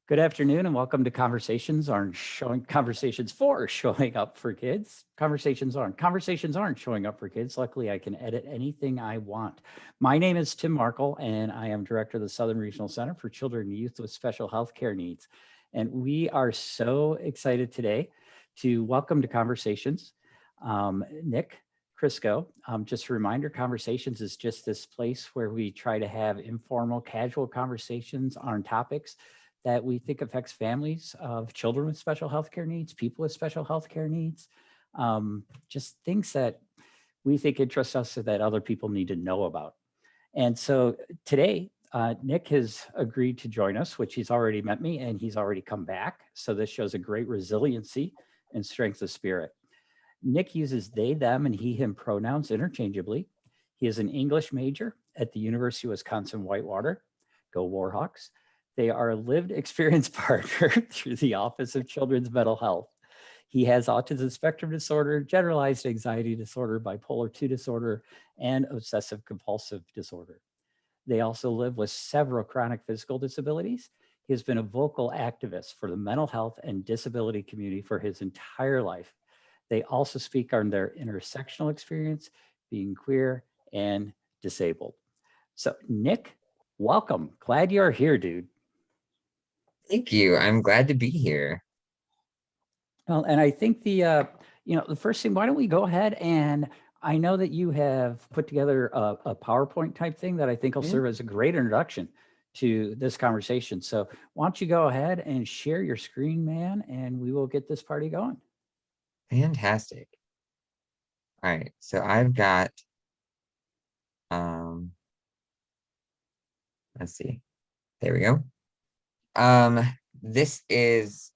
Good afternoon and welcome to Conversations for Showing Up for Kids. Conversations aren't showing up for kids. Luckily, I can edit anything I want. My name is Tim Markle and I am director of the Southern Regional Center for Children and Youth with Special Healthcare Needs. And we are so excited today to welcome to Conversations, Nick Krisko. Just a reminder, Conversations is just this place where we try to have informal, casual conversations on topics that we think affects families of children with special healthcare needs, people with special healthcare needs, just things that we think interest us or that other people need to know about. And so today, Nick has agreed to join us, which he's already met me and he's already come back. So this shows a great resiliency and strength of spirit. Nick uses they, them, and he, him pronouns interchangeably. He is an English major at the University of Wisconsin-Whitewater. Go Warhawks. They are a lived experience partner through the Office of Children's Mental Health. He has autism spectrum disorder, generalized anxiety disorder, bipolar 2 disorder, and obsessive compulsive disorder. They also live with several chronic physical disabilities. He has been a vocal activist for the mental health and disability community for his entire life. They also speak on their intersectional experience, being queer and disabled. So Nick, welcome. Glad you're here, dude. Thank you. I'm glad to be here. Well, and I think the first thing, why don't we go ahead and I know that you have put together a PowerPoint type thing that I think will serve as a great introduction to this conversation. So why don't you go ahead and share your screen, man, and we will get this party going. Fantastic. All right, so I've got, let's see, there we go. This is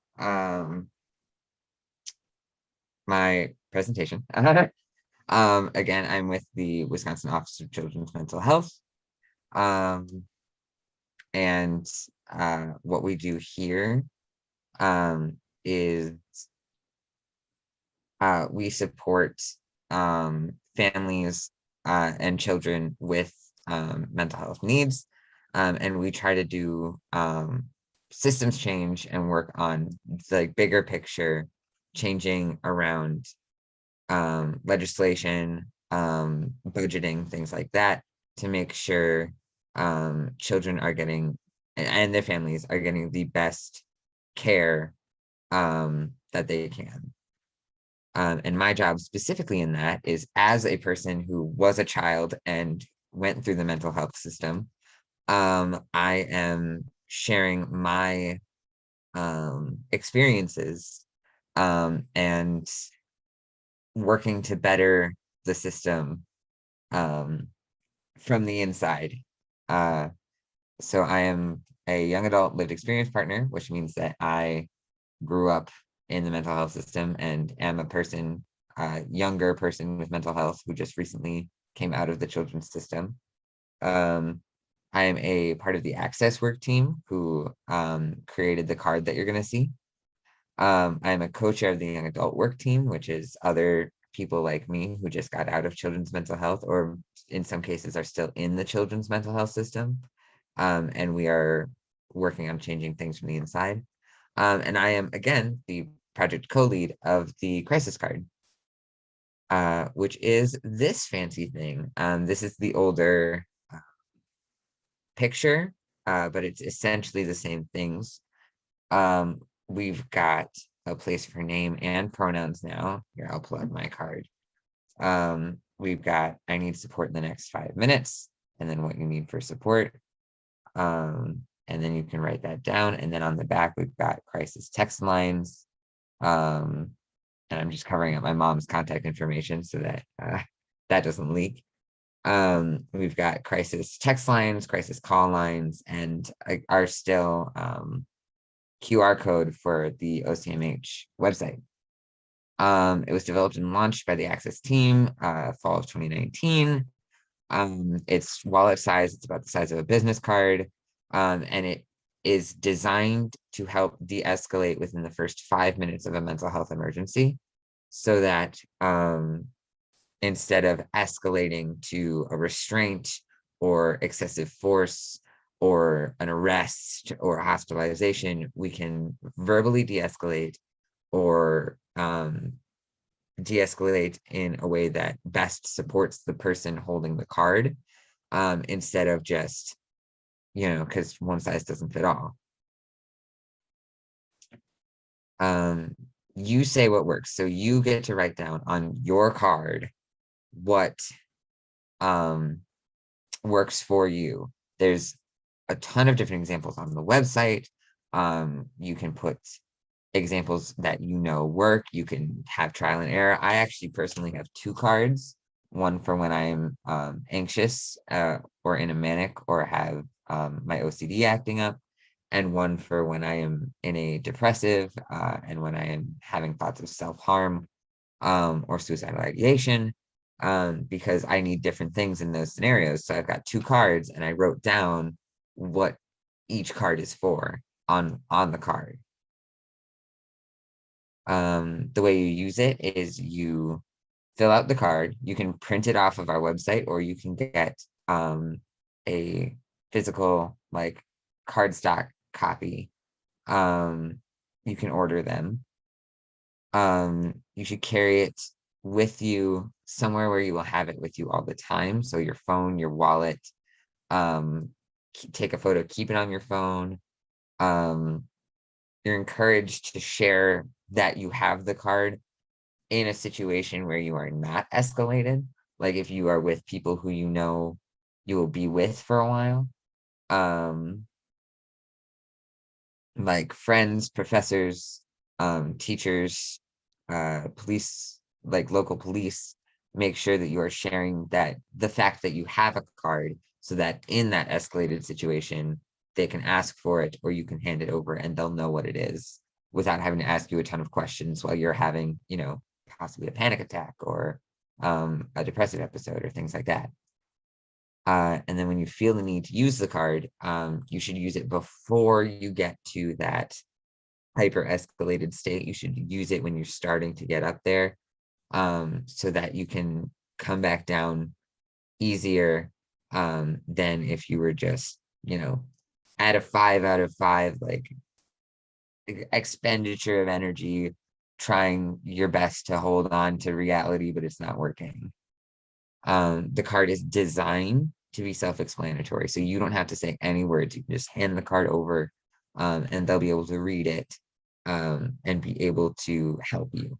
my presentation. Again, I'm with the Wisconsin Office of Children's Mental Health. And what we do here is we support families and children with mental health needs. And we try to do systems change and work on the bigger picture, changing around legislation, budgeting, things like that, to make sure children are getting, and their families are getting the best care that they can. And my job specifically in that is, as a person who was a child and went through the mental health system, I am sharing my experiences and working to better the system from the inside. So I am a young adult lived experience partner, which means that I grew up in the mental health system and am a person, younger person with mental health who just recently came out of the children's system. I am a part of the access work team who created the card that you're going to see. I'm a co-chair of the young adult work team, which is other people like me who just got out of children's mental health, or in some cases are still in the children's mental health system. And we are working on changing things from the inside. And I am, again, the project co-lead of the crisis card, which is this fancy thing. This is the older picture, but it's essentially the same things. We've got a place for name and pronouns now. Here, I'll pull out my card. We've got, I need support in the next 5 minutes, and then what you need for support. And then you can write that down. And then on the back, we've got crisis text lines. And I'm just covering up my mom's contact information so that that doesn't leak. We've got crisis text lines, crisis call lines, and are still QR code for the OCMH website. It was developed and launched by the Access team, fall of 2019. It's wallet size, it's about the size of a business card, and it is designed to help de-escalate within the first 5 minutes of a mental health emergency, so that instead of escalating to a restraint or excessive force or an arrest or a hospitalization, we can verbally de-escalate or de-escalate in a way that best supports the person holding the card, instead of just, because one size doesn't fit all. You say what works. So you get to write down on your card what works for you. There's a ton of different examples on the website. You can put examples that work. You can have trial and error. I actually personally have 2 cards, one for when I'm anxious or in a manic or have my OCD acting up, and one for when I am in a depressive and when I am having thoughts of self-harm or suicidal ideation, because I need different things in those scenarios. So I've got 2 cards and I wrote down what each card is for on the card. The way you use it is you fill out the card. You can print it off of our website, or you can get a physical like cardstock copy. You can order them. You should carry it with you somewhere where you will have it with you all the time. So your phone, your wallet, take a photo, keep it on your phone. You're encouraged to share that you have the card in a situation where you are not escalated. Like if you are with people who you will be with for a while. Like friends, professors, teachers, police, like local police, make sure that you are sharing the fact that you have a card, so that in that escalated situation, they can ask for it or you can hand it over and they'll know what it is without having to ask you a ton of questions while you're having, possibly a panic attack or a depressive episode or things like that. And then when you feel the need to use the card, you should use it before you get to that hyper escalated state. You should use it when you're starting to get up there, so that you can come back down easier than if you were just, at a 5 out of 5, like expenditure of energy, trying your best to hold on to reality, but it's not working. The card is designed to be self-explanatory, so you don't have to say any words. You can just hand the card over, and they'll be able to read it and be able to help you.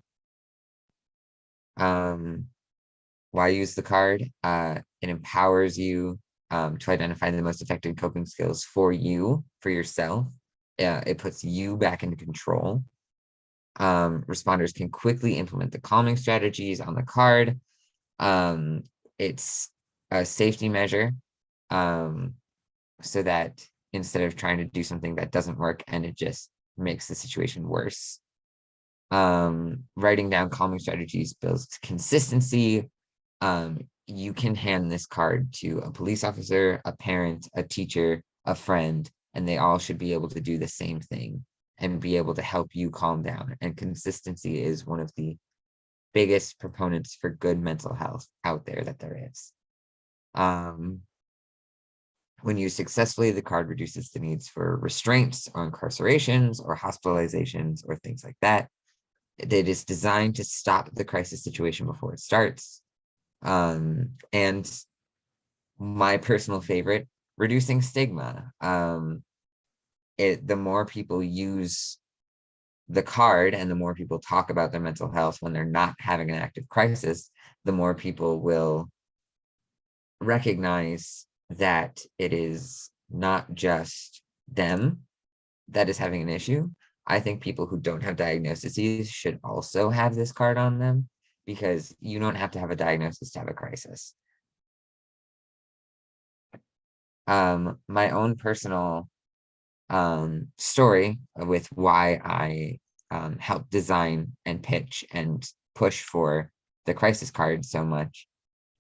Why use the card? It empowers you to identify the most effective coping skills for you, for yourself. It puts you back into control. Responders can quickly implement the calming strategies on the card. It's a safety measure, so that instead of trying to do something that doesn't work and it just makes the situation worse. Writing down calming strategies builds consistency. You can hand this card to a police officer, a parent, a teacher, a friend, and they all should be able to do the same thing and be able to help you calm down. And consistency is one of the biggest proponents for good mental health out there that there is. When used successfully, the card reduces the needs for restraints or incarcerations or hospitalizations or things like that. It is designed to stop the crisis situation before it starts. And my personal favorite, reducing stigma. The more people use the card and the more people talk about their mental health when they're not having an active crisis, the more people will recognize that it is not just them that is having an issue. I think people who don't have diagnoses should also have this card on them, because you don't have to have a diagnosis to have a crisis. My own personal story with why I helped design and pitch and push for the crisis card so much.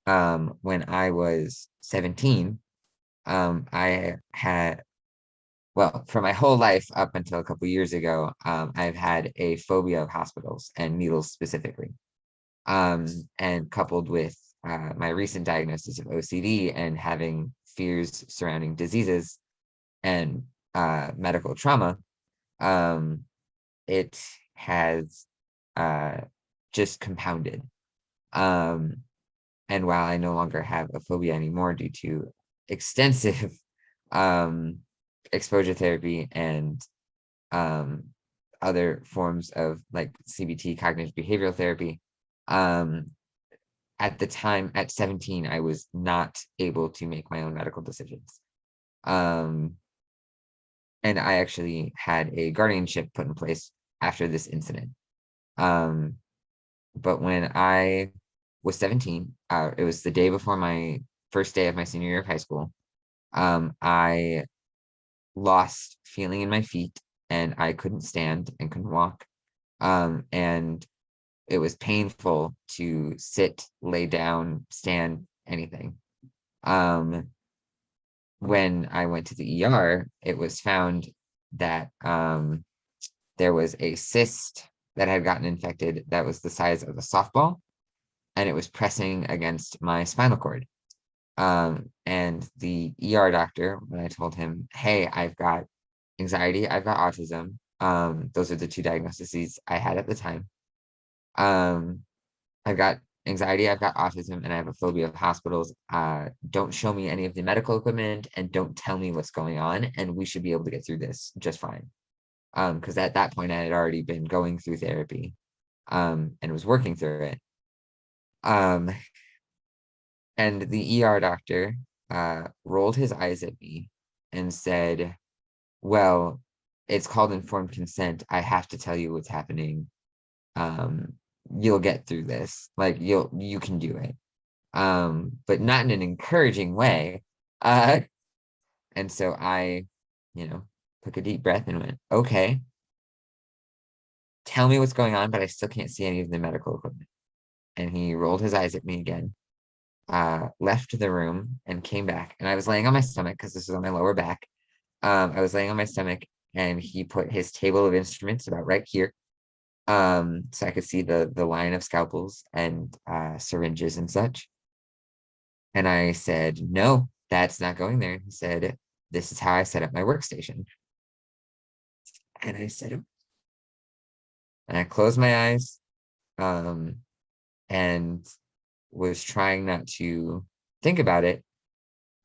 When I was 17, I had, well, for my whole life up until a couple years ago, I've had a phobia of hospitals and needles specifically. And coupled with my recent diagnosis of OCD and having fears surrounding diseases, and medical trauma, it has just compounded. And while I no longer have a phobia anymore due to extensive exposure therapy and other forms of like CBT, cognitive behavioral therapy, at the time at 17, I was not able to make my own medical decisions. And I actually had a guardianship put in place after this incident. But when I was 17, it was the day before my first day of my senior year of high school. I lost feeling in my feet and I couldn't stand and couldn't walk. And it was painful to sit, lay down, stand, anything. When I went to the ER, it was found that there was a cyst that had gotten infected that was the size of a softball, and it was pressing against my spinal cord. And the ER doctor, when I told him, hey, I've got anxiety, I've got autism, those are the two diagnoses I had at the time. I've got anxiety, I've got autism, and I have a phobia of hospitals. Don't show me any of the medical equipment and don't tell me what's going on, and we should be able to get through this just fine. Because at that point I had already been going through therapy and was working through it. And the ER doctor rolled his eyes at me and said, well, it's called informed consent. I have to tell you what's happening. You'll get through this. Like you can do it. But not in an encouraging way. And so I, took a deep breath and went, okay, tell me what's going on, but I still can't see any of the medical equipment. And he rolled his eyes at me again, left the room and came back. And I was laying on my stomach because this was on my lower back. I was laying on my stomach and he put his table of instruments about right here. So I could see the line of scalpels and syringes and such. And I said, no, that's not going there. He said, this is how I set up my workstation. And I said, and I closed my eyes and was trying not to think about it,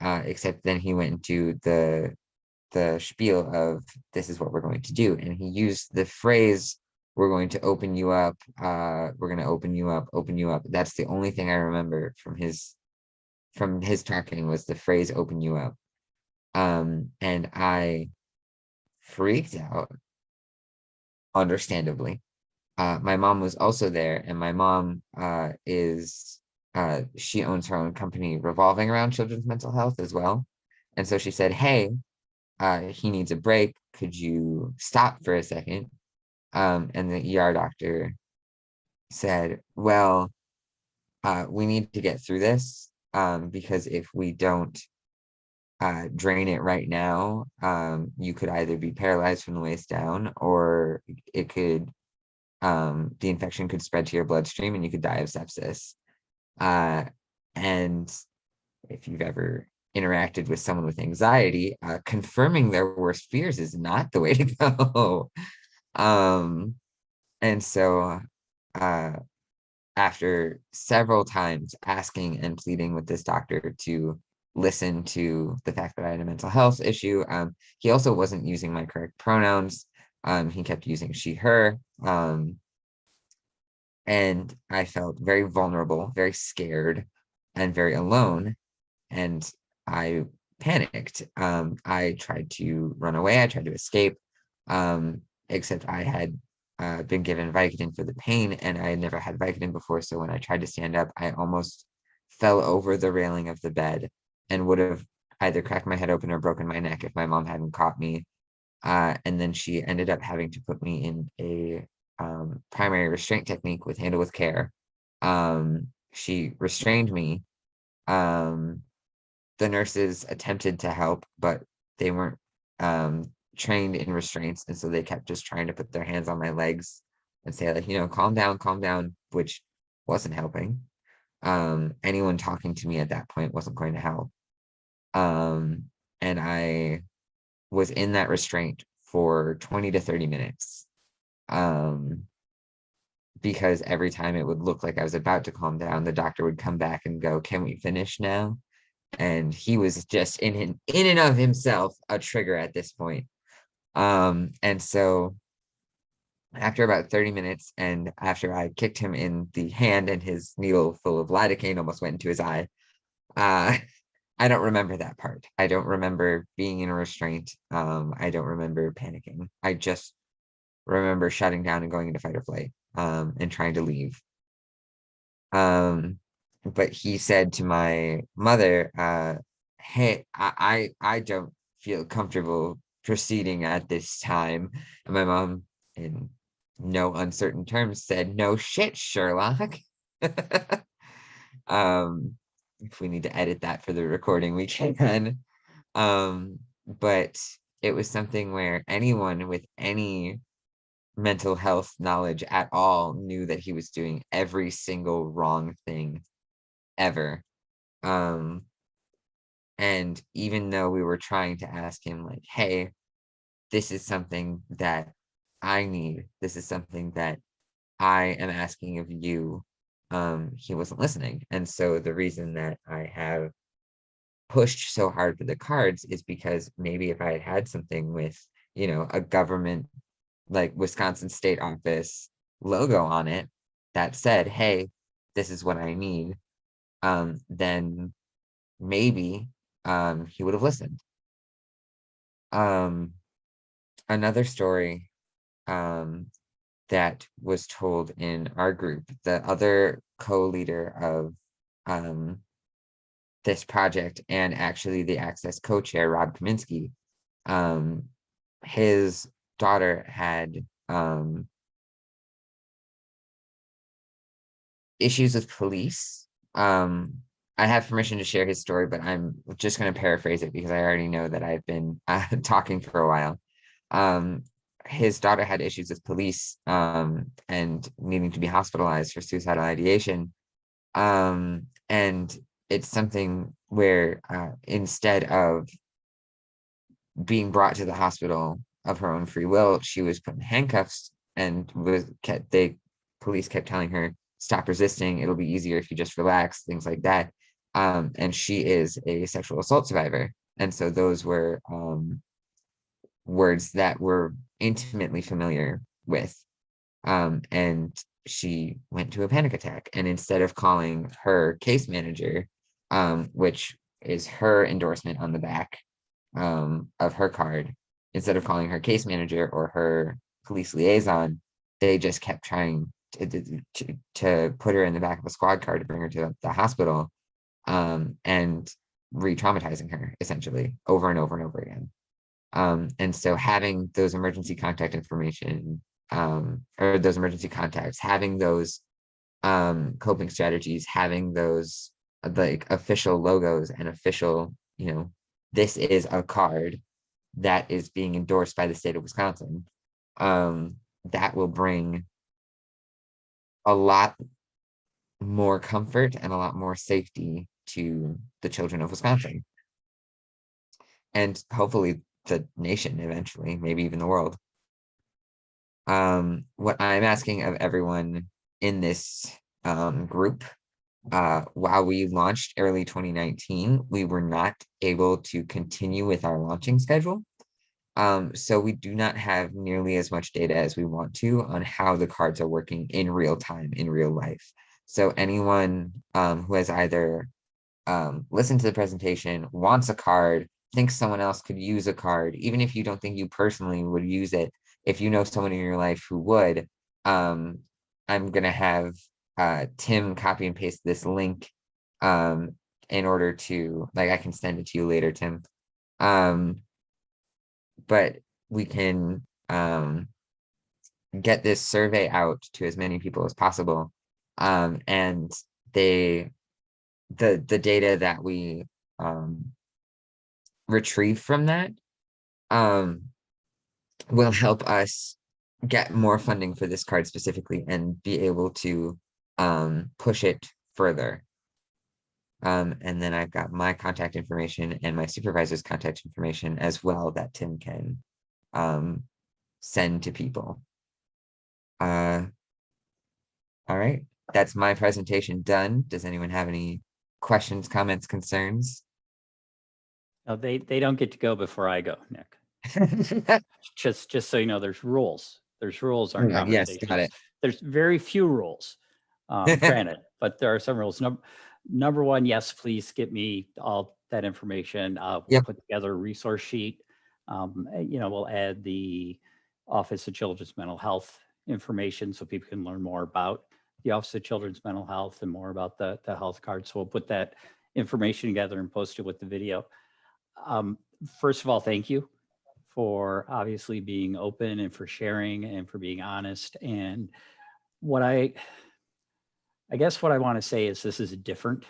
except then he went into the spiel of this is what we're going to do. And he used the phrase, we're going to open you up, we're going to open you up, open you up. That's the only thing I remember from his talking was the phrase open you up. And I freaked out, understandably. My mom was also there, and my mom she owns her own company revolving around children's mental health as well. And so she said, hey, he needs a break. Could you stop for a second? And the ER doctor said, well, we need to get through this because if we don't drain it right now, you could either be paralyzed from the waist down or it could, the infection could spread to your bloodstream and you could die of sepsis. And if you've ever interacted with someone with anxiety, confirming their worst fears is not the way to go. And so after several times asking and pleading with this doctor to listen to the fact that I had a mental health issue, he also wasn't using my correct pronouns. He kept using she, her. And I felt very vulnerable, very scared, and very alone. And I panicked. I tried to run away. I tried to escape, except I had been given Vicodin for the pain, and I had never had Vicodin before. So when I tried to stand up, I almost fell over the railing of the bed and would have either cracked my head open or broken my neck if my mom hadn't caught me. And then she ended up having to put me in a primary restraint technique with handle with care. She restrained me. The nurses attempted to help, but they weren't trained in restraints. And so they kept just trying to put their hands on my legs and say, like, calm down, which wasn't helping. Anyone talking to me at that point wasn't going to help. And I was in that restraint for 20 to 30 minutes. Because every time it would look like I was about to calm down, the doctor would come back and go, "Can we finish now?" And he was just in and of himself a trigger at this point. And so after about 30 minutes, and after I kicked him in the hand and his needle full of lidocaine almost went into his eye, uh, I don't remember that part. I don't remember being in a restraint. I don't remember panicking. I just remember shutting down and going into fight or flight, and trying to leave. But he said to my mother, "Hey, I don't feel comfortable proceeding at this time." And my mom, in no uncertain terms, said, "No shit, Sherlock." If we need to edit that for the recording, we can. But it was something where anyone with any mental health knowledge at all knew that he was doing every single wrong thing ever. Um, and even though we were trying to ask him, like, "Hey, this is something that I need, this is something that I am asking of you," he wasn't listening. And so the reason that I have pushed so hard for the cards is because maybe if I had had something with, a government like Wisconsin State Office logo on it that said, "Hey, this is what I need," then maybe he would have listened. Um, Another story that was told in our group, the other co-leader of um, this project, and actually the Access co-chair, Rob Kaminsky, his daughter had issues with police. I have permission to share his story, but I'm just going to paraphrase it because I already know that I've been talking for a while. Um, his daughter had issues with police, and needing to be hospitalized for suicidal ideation. And it's something where instead of being brought to the hospital of her own free will, she was put in handcuffs and police kept telling her, "Stop resisting. It'll be easier if you just relax," things like that. And she is a sexual assault survivor. And so those were words that we're intimately familiar with. And she went to a panic attack. And instead of calling her case manager, which is her endorsement on the back of her card, instead of calling her case manager or her police liaison, they just kept trying to put her in the back of a squad car to bring her to the hospital, and re-traumatizing her essentially over and over and over again. And so having those emergency contact information, or those emergency contacts, having those coping strategies, having those like official logos and official, this is a card that is being endorsed by the state of Wisconsin, that will bring a lot more comfort and a lot more safety to the children of Wisconsin, and hopefully the nation eventually, maybe even the world. What I'm asking of everyone in this group, while we launched early 2019, we were not able to continue with our launching schedule. So we do not have nearly as much data as we want to on how the cards are working in real time, in real life. So anyone who has either listened to the presentation, wants a card, thinks someone else could use a card, even if you don't think you personally would use it, if you know someone in your life who would, I'm going to have Tim copy and paste this link in order to, like, I can send it to you later, Tim. But we can get this survey out to as many people as possible. And the data that we retrieve from that will help us get more funding for this card specifically and be able to push it further. And then I've got my contact information and my supervisor's contact information as well that Tim can send to people. All right, that's my presentation done. Does anyone have any questions, comments, concerns? No, they don't get to go before I go, Nick. Just so you know, there's rules. There's rules on Yes, got conversations. it. There's very few rules, granted, but there are some rules. Number one, yes, please get me all that information. We'll Yep. put together a resource sheet. We'll add the Office of Children's Mental Health information so people can learn more about the Office of Children's Mental Health and more about the health card. So we'll put that information together and post it with the video. First of all, thank you for obviously being open and for sharing and for being honest. And what I guess what I want to say is this is different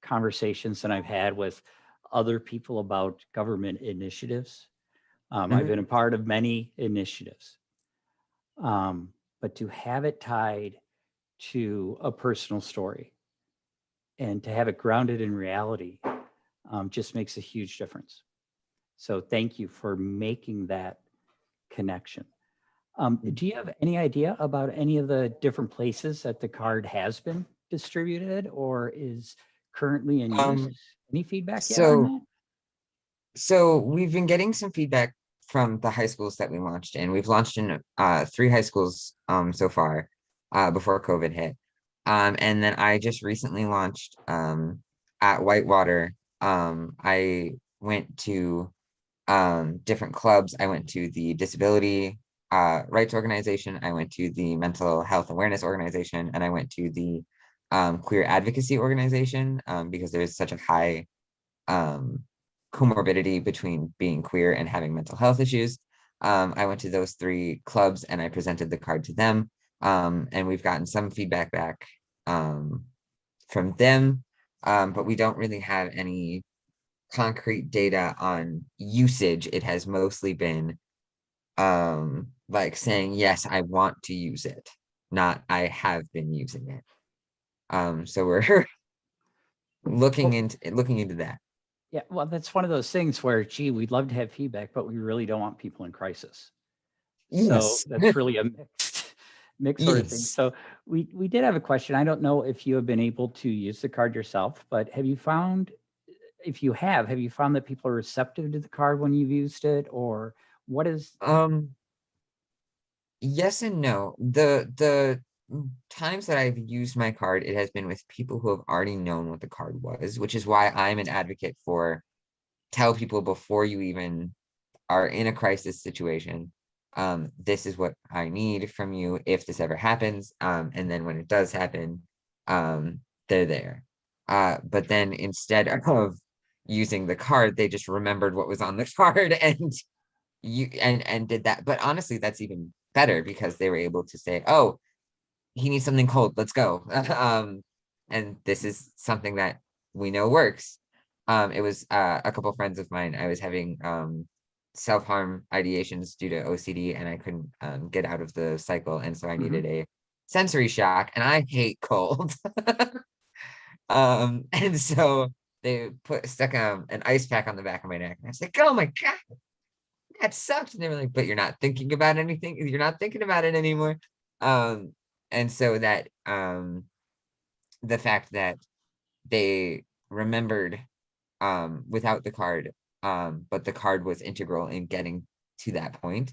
conversations than I've had with other people about government initiatives. I've been a part of many initiatives, but to have it tied to a personal story and to have it grounded in reality just makes a huge difference. So thank you for making that connection. Do you have any idea about any of the different places that the card has been distributed or is currently in use? Any feedback yet on that? So we've been getting some feedback from the high schools that we launched in. We've launched in 3 high schools so far before COVID hit. And then I just recently launched at Whitewater. I went to different clubs. I went to the Disability Rights Organization. I went to the Mental Health Awareness Organization, and I went to the Queer Advocacy Organization because there's such a high comorbidity between being queer and having mental health issues. I went to those 3 clubs and I presented the card to them. And we've gotten some feedback back from them, but we don't really have any concrete data on usage. It has mostly been like saying, yes, I want to use it, not I have been using it. So we're looking into that. Yeah, well, that's one of those things where, gee, we'd love to have feedback, but we really don't want people in crisis. So Yes. that's really a mixed sort of thing. Yes. So we did have a question. I don't know if you have been able to use the card yourself, but have you found, if you have you found that people are receptive to the card when you've used it, or what is? Yes and no. The times that I've used my card, it has been with people who have already known what the card was, which is why I'm an advocate for tell people before you even are in a crisis situation. This is what I need from you if this ever happens. And then when it does happen, they're there. But then instead of using the card, they just remembered what was on the card and did that. But honestly, that's even better because they were able to say, oh, he needs something cold, let's go. And this is something that we know works. It was a couple friends of mine. I was having self-harm ideations due to OCD and I couldn't get out of the cycle, and so I needed a sensory shock, and I hate cold. And so they stuck an ice pack on the back of my neck, and I was like, oh my god, that sucks. And they were like, but you're not thinking about anything, you're not thinking about it anymore. And so that the fact that they remembered without the card, but the card was integral in getting to that point,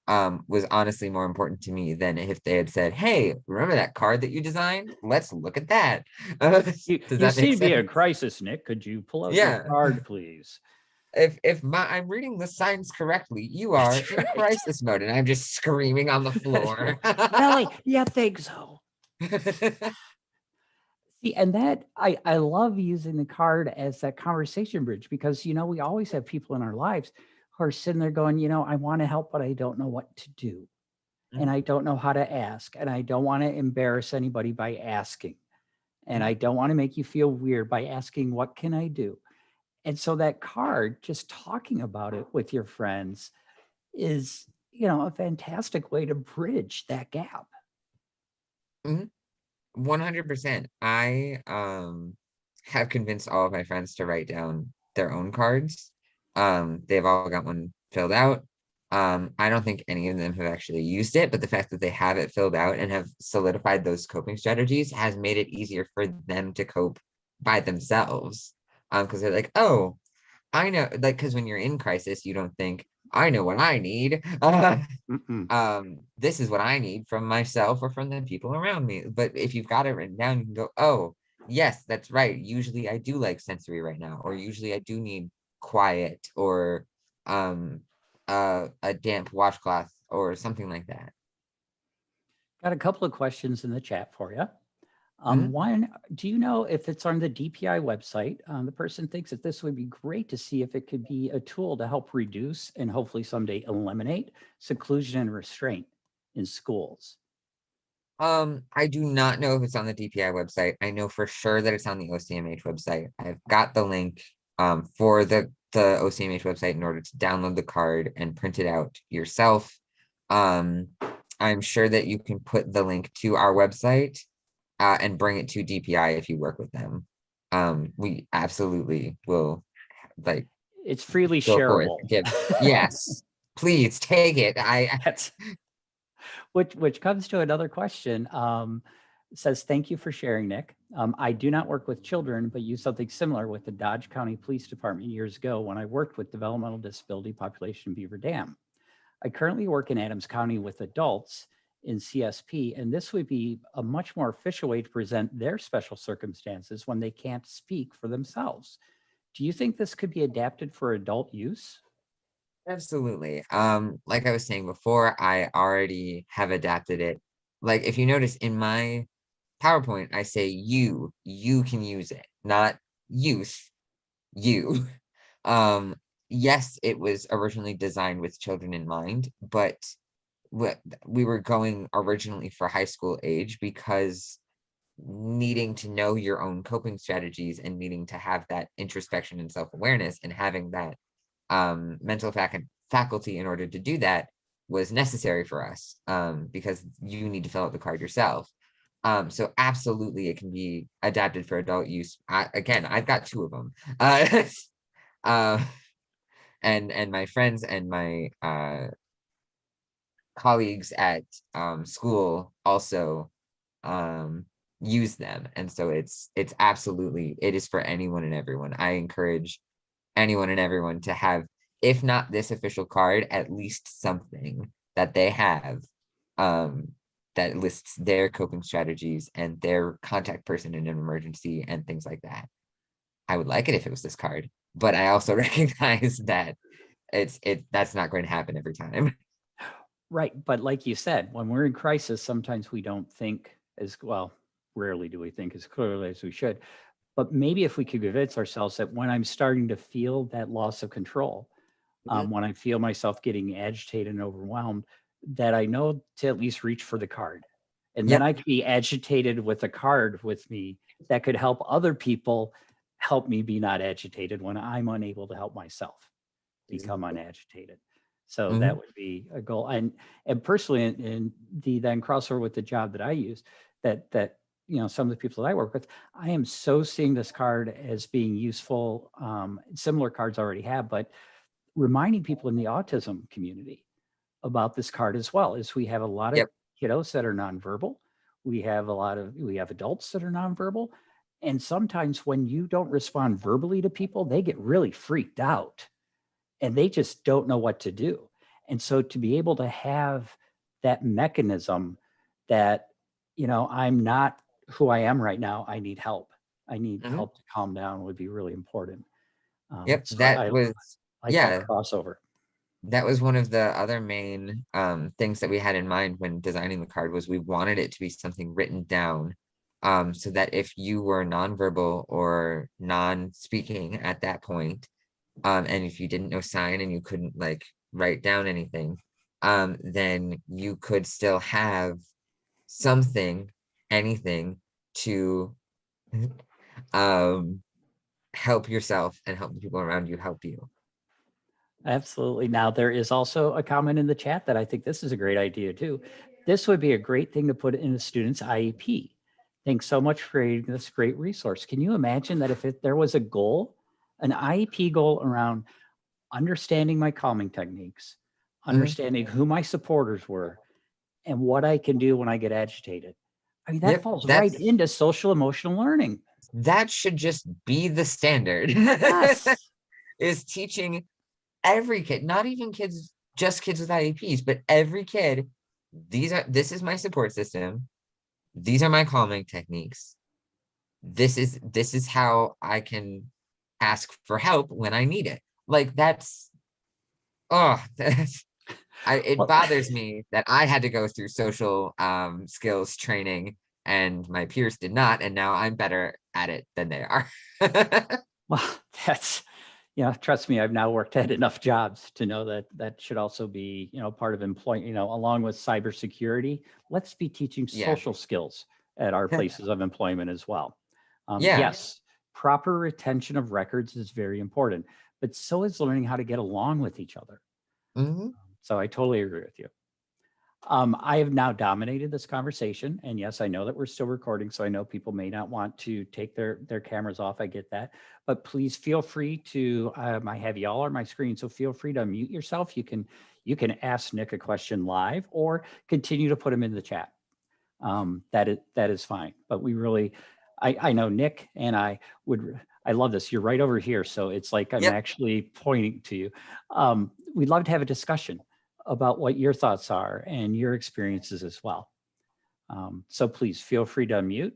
was honestly more important to me than if they had said, hey, remember that card that you designed? Let's look at that. Does You that seem make to be a sense? crisis, Nick. Could you pull out your Yeah. card, please? If I'm reading the signs correctly, you are That's in right. crisis mode, and I'm just screaming on the floor. Really? Yeah, think so. See, and that I love using the card as that conversation bridge because we always have people in our lives who are sitting there going, I want to help, but I don't know what to do. And I don't know how to ask. And I don't want to embarrass anybody by asking. And I don't want to make you feel weird by asking, what can I do? And so that card, just talking about it with your friends is, a fantastic way to bridge that gap. 100%. I have convinced all of my friends to write down their own cards. They've all got one filled out. I don't think any of them have actually used it, but the fact that they have it filled out and have solidified those coping strategies has made it easier for them to cope by themselves. Because they're like, oh, I know, like, because when you're in crisis, you don't think, I know what I need. Mm-mm. This is what I need from myself or from the people around me. But if you've got it written down, you can go, oh, yes, that's right. Usually I do like sensory right now, or usually I do need quiet or um a damp washcloth or something like that. Got a couple of questions in the chat for you. Mhm. One, do you know if it's on the DPI website? The person thinks that this would be great to see if it could be a tool to help reduce and hopefully someday eliminate seclusion and restraint in schools. I do not know if it's on the DPI website. I know for sure that it's on the OCMH website. I've got the link for the OCMH website in order to download the card and print it out yourself. Um, I'm sure that you can put the link to our website and bring it to DPI if you work with them. We absolutely will, like, It's freely go forth. shareable. Yes, please take it. That's which comes to another question. It says, thank you for sharing, Nick. I do not work with children, but used something similar with the Dodge County Police Department years ago when I worked with developmental disability population in Beaver Dam. I currently work in Adams County with adults in CSP, and this would be a much more official way to present their special circumstances when they can't speak for themselves. Do you think this could be adapted for adult use? Absolutely. Like I was saying before, I already have adapted it. Like if you notice in my PowerPoint, I say you can use it, not youth, you. Um, yes, it was originally designed with children in mind, but what we were going originally for high school age because needing to know your own coping strategies and needing to have that introspection and self-awareness and having that mental faculty in order to do that was necessary for us because you need to fill out the card yourself. So absolutely, it can be adapted for adult use. Again, I've got two of them, uh, and my friends and my colleagues at school also use them, and so it's absolutely it is for anyone and everyone. I encourage anyone and everyone to have, if not this official card, at least something that they have um, that lists their coping strategies and their contact person in an emergency and things like that. I would like it if it was this card, but I also recognize that that's not going to happen every time. Right. But like you said, when we're in crisis, sometimes we don't think as well, rarely do we think as clearly as we should. But maybe if we could convince ourselves that when I'm starting to feel that loss of control, Mhm. when I feel myself getting agitated and overwhelmed, that I know to at least reach for the card. And then Yep. I could be agitated with a card with me that could help other people help me be not agitated when I'm unable to help myself become Exactly. unagitated. So that Mhm. would be a goal. And personally, in the then crossover with the job that I use, that some of the people that I work with, I am so seeing this card as being useful. Similar cards already have, but reminding people in the autism community about this card as well is we have a lot of Yep. kiddos that are nonverbal. We have adults that are nonverbal. And sometimes when you don't respond verbally to people, they get really freaked out and they just don't know what to do. And so to be able to have that mechanism that, I'm not who I am right now, I need help. I need Mhm. help to calm down would be really important. Yep. So That I was like that yeah. crossover. That was one of the other main things that we had in mind when designing the card was we wanted it to be something written down so that if you were nonverbal or non-speaking at that point, and if you didn't know sign and you couldn't like write down anything, then you could still have something, anything to um, help yourself and help the people around you help you. Absolutely. Now, there is also a comment in the chat that I think this is a great idea too. This would be a great thing to put in a student's IEP. Thanks so much for creating this great resource. Can you imagine that if there was a goal, an IEP goal around understanding my calming techniques, Mhm. understanding who my supporters were, and what I can do when I get agitated? I mean, that Yep, falls right into social emotional learning. that should just be the standard. Yes. Is teaching every kid, not even kids, just kids with IEPs, but every kid, this is my support system. These are my calming techniques. This is how I can ask for help when I need it. Like that's oh it Well, bothers me that I had to go through social skills training and my peers did not, and now I'm better at it than they are. well, that's, trust me, I've now worked at enough jobs to know that that should also be, part of employment, along with cybersecurity. Let's be teaching Yeah. social skills at our places of employment as well. Yeah. Yes, proper retention of records is very important, but so is learning how to get along with each other. Mhm. So I totally agree with you. I have now dominated this conversation, and yes, I know that we're still recording, so I know people may not want to take their cameras off. I get that, but please feel free to. I have y'all on my screen, so feel free to unmute yourself. You can ask Nick a question live, or continue to put them in the chat. That is fine. But we really, I know Nick and I would. I love this. You're right over here, so it's like I'm Yep. actually pointing to you. We'd love to have a discussion about what your thoughts are and your experiences as well. So please feel free to unmute.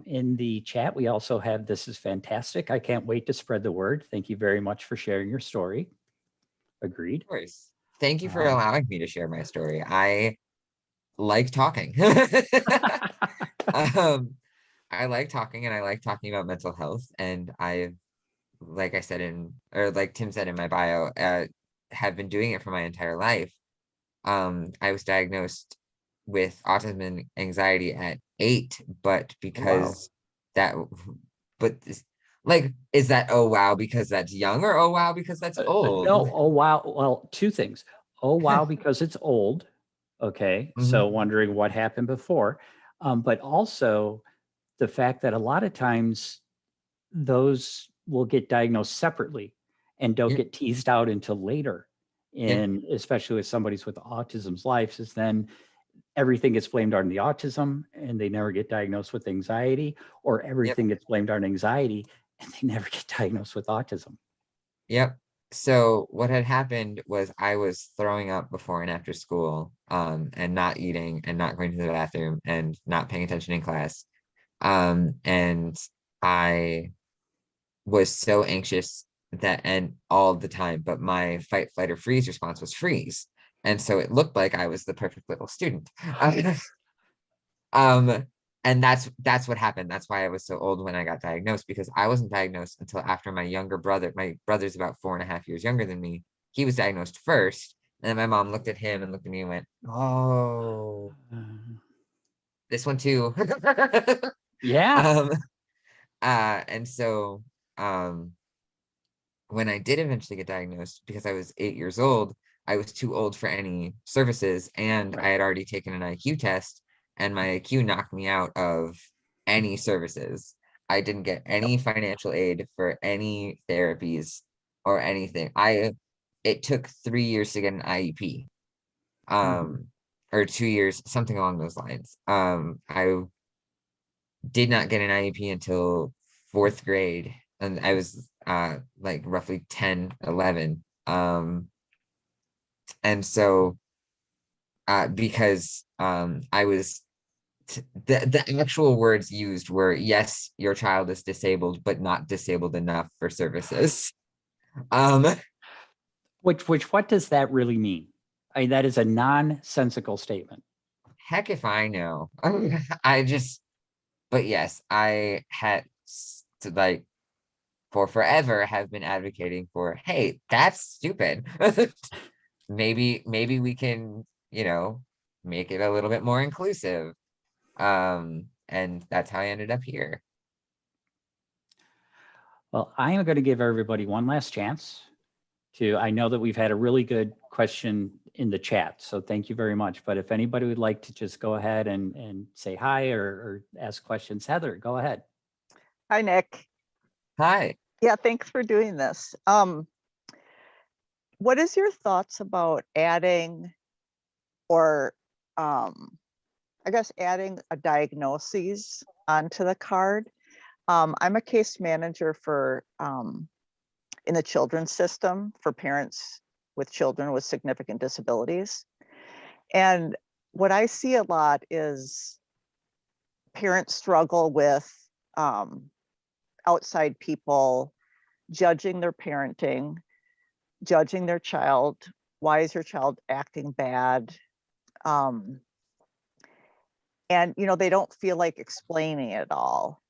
In the chat, we also have, this is fantastic. I can't wait to spread the word. Thank you very much for sharing your story. Agreed. Of course. Thank you for Um, allowing me to share my story. I like talking. um, I like talking and I like talking about mental health. And I, like I said or like Tim said in my bio, have been doing it for my entire life. I was diagnosed with autism and anxiety at 8, but wow. because that, but like, is that oh wow because that's young or oh wow because that's old? No, oh wow. Well, two things. Oh wow, because it's old. Okay, so Mhm. wondering what happened before, but also the fact that a lot of times those will get diagnosed separately and don't Yep, get teased out until later. yep, In especially with somebody's with autism's life, is then everything gets blamed on the autism and they never get diagnosed with anxiety, or yep. everything gets blamed on anxiety and they never get diagnosed with autism. Yep. So what had happened was I was throwing up before and after school, and not eating and not going to the bathroom and not paying attention in class. And I was so anxious that and all the time, but my fight, flight, or freeze response was freeze. And so it looked like I was the perfect little student. Um, and that's what happened. That's why I was so old when I got diagnosed, because I wasn't diagnosed until after my brother's about 4.5 years younger than me. He was diagnosed first, and then my mom looked at him and looked at me and went, "Oh, this one too." Yeah. um, and so um when I did eventually get diagnosed, because I was 8 years old, I was too old for any services, and I Right. had already taken an IQ test, and my IQ knocked me out of any services. I didn't get Yep. any financial aid for any therapies or anything. It took 3 years to get an IEP, Mhm. or 2 years, something along those lines. I did not get an IEP until fourth grade, and I was like roughly 10, 11. And so because I was the actual words used were, yes, your child is disabled, but not disabled enough for services. Um, Which what does that really mean? I mean, that is a nonsensical statement. Heck if I know. I just, but yes, I had to like for forever have been advocating for, hey, that's stupid. Maybe we can, make it a little bit more inclusive. And that's how I ended up here. Well, I am going to give everybody one last chance to. I know that we've had a really good question in the chat. So thank you very much. But if anybody would like to just go ahead and say hi or ask questions, Heather, go ahead. Hi, Nick. Hi. Yeah, thanks for doing this. What is your thoughts about adding or I guess adding a diagnosis onto the card? I'm a case manager for in the children's system for parents with children with significant disabilities. And what I see a lot is parents struggle with outside people judging their parenting, judging their child. Why is your child acting bad? And they don't feel like explaining it all.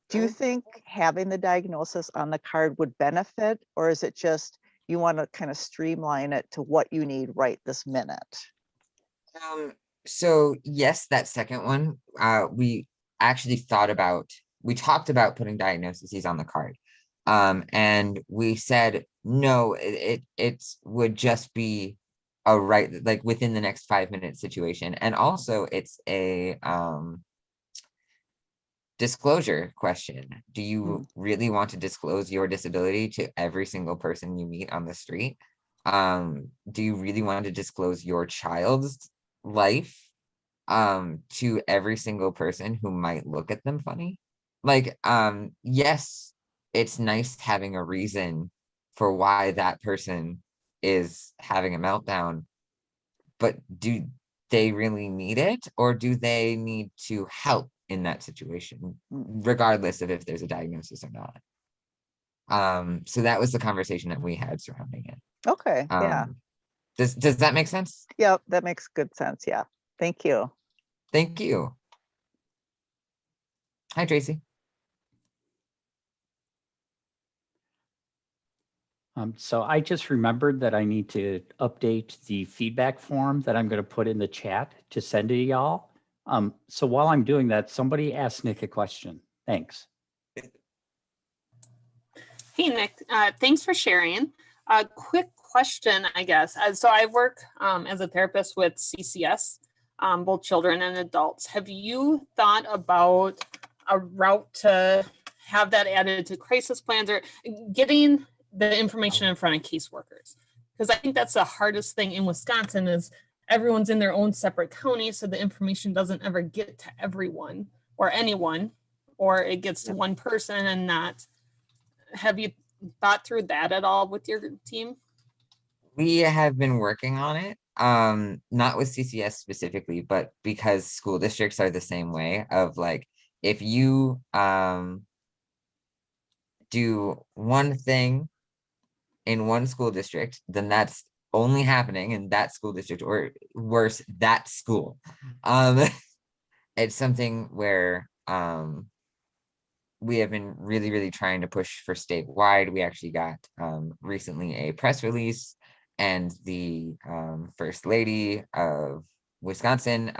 Do you think having the diagnosis on the card would benefit, or is it just you want to kind of streamline it to what you need right this minute? So yes, that second one, we actually we talked about putting diagnoses on the card. And we said, no, it would just be a like within the next 5-minute situation. And also it's a, disclosure question. Do you really want to disclose your disability to every single person you meet on the street? Do you really want to disclose your child's life to every single person who might look at them funny? Like, yes, it's nice having a reason for why that person is having a meltdown, but do they really need it, or do they need to help in that situation, regardless of if there's a diagnosis or not? So that was the conversation that we had surrounding it. Okay, yeah. Does that make sense? Yeah, that makes good sense. Yeah. Thank you. Thank you. Hi, Tracy. So I just remembered that I need to update the feedback form that I'm going to put in the chat to send to y'all. So while I'm doing that, somebody ask Nick a question. Thanks. Hey, Nick, thanks for sharing. A quick question, I guess. So I work as a therapist with CCS, both children and adults. Have you thought about a route to have that added to crisis plans or getting the information in front of caseworkers? Because I think that's the hardest thing in Wisconsin is everyone's in their own separate county, so the information doesn't ever get to everyone or anyone, or it gets to one person and not. Have you thought through that at all with your team? We have been working on it, not with CCS specifically, but because school districts are the same way of like, if you do one thing in one school district, then that's only happening in that school district, or worse, that school. It's something where we have been really trying to push for statewide. We actually got recently a press release, and the First Lady of Wisconsin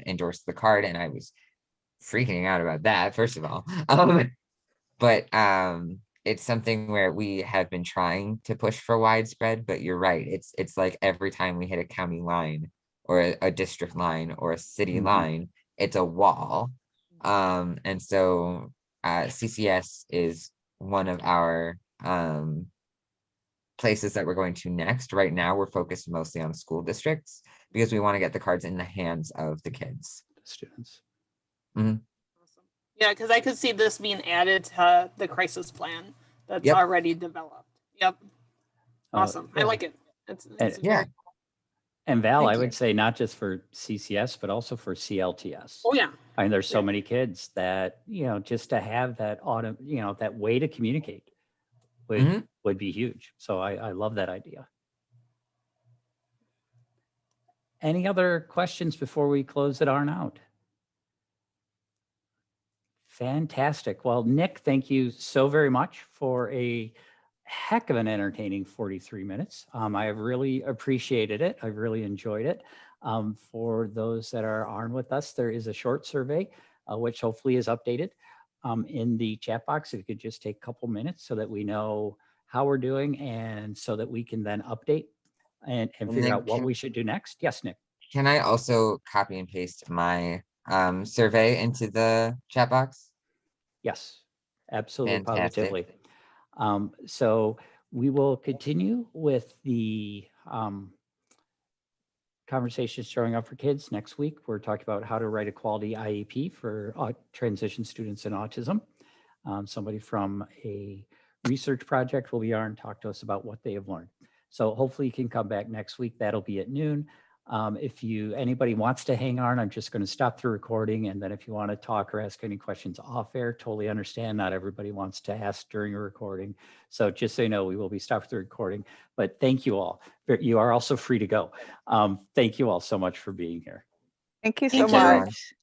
endorsed the card, and I was freaking out about that, first of all. But it's something where we have been trying to push for widespread, but you're right. It's like every time we hit a county line or a district line or a city line, it's a wall. And so CCS is one of our places that we're going to next. Right now, we're focused mostly on school districts because we want to get the cards in the hands of the kids. The students. Awesome. Yeah, because I could see this being added to the crisis plan that's already developed. Yep. Awesome. I like it. It's yeah. And Val, I would say not just for CCS, but also for CLTS. Oh, yeah. I mean, there's so many kids that, just to have that that way to communicate would be huge. So I love that idea. Any other questions before we close it on out? Fantastic. Well, Nick, thank you so very much for a heck of an entertaining 43 minutes. I have really appreciated it. I've really enjoyed it. For those that are on with us, there is a short survey, which hopefully is updated in the chat box. If you could just take a couple minutes so that we know how we're doing and so that we can then update and And figure then out what can- we should do next. Yes, Nick. Can I also copy and paste my survey into the chat box? Yes, absolutely, Fantastic. positively. So we will continue with the conversations showing up for kids next week. We're talking about how to write a quality IEP for transition students in autism. Somebody from a research project will be on and talk to us about what they have learned. So hopefully you can come back next week. That'll be at noon. If anybody wants to hang on, I'm just going to stop the recording. And then if you want to talk or ask any questions off air, totally understand. Not everybody wants to ask during a recording. So just so you know, we will be stopping the recording, but thank you all. You are also free to go. Thank you all so much for being here. Thank you so Thank you. much.